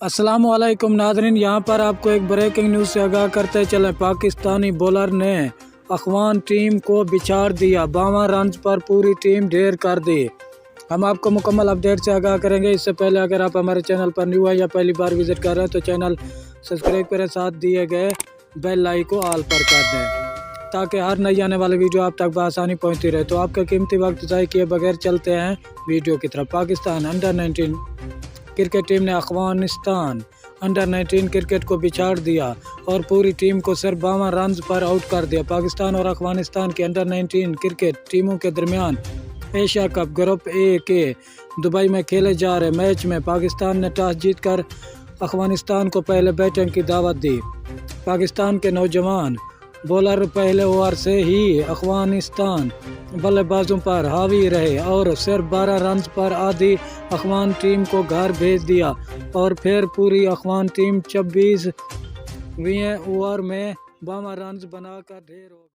अस्सलाम वालेकुम नाज़रीन, यहाँ पर आपको एक ब्रेकिंग न्यूज़ से आगाह करते चले। पाकिस्तानी बॉलर ने अफगान टीम को बिछाड़ दिया, 52 रन पर पूरी टीम ढेर कर दी। हम आपको मुकम्मल अपडेट से आगाह करेंगे। इससे पहले अगर आप हमारे चैनल पर न्यू है या पहली बार विजिट कर रहे हैं तो चैनल सब्सक्राइब करें, साथ दिए गए बेल आइकन को ऑल पर कर दें ताकि हर नई आने वाली वीडियो आप तक बआसानी पहुँचती रहे। तो आपका कीमती वक्त ज़ाय किए बगैर चलते हैं वीडियो की तरफ। पाकिस्तान अंडर-19 क्रिकेट टीम ने अफगानिस्तान अंडर-19 क्रिकेट को बिछाड़ दिया और पूरी टीम को सिर्फ 52 रन पर आउट कर दिया। पाकिस्तान और अफगानिस्तान की अंडर-19 क्रिकेट टीमों के दरमियान एशिया कप ग्रुप ए के दुबई में खेले जा रहे मैच में पाकिस्तान ने टॉस जीतकर अफगानिस्तान को पहले बैटिंग की दावत दी। पाकिस्तान के नौजवान बॉलर पहले ओवर से ही अफगानिस्तान बल्लेबाजों पर हावी रहे और सिर्फ 12 रन पर आधी अफगान टीम को घर भेज दिया और फिर पूरी अफगान टीम 26वें ओवर में 52 रन बनाकर ढेर हो गई।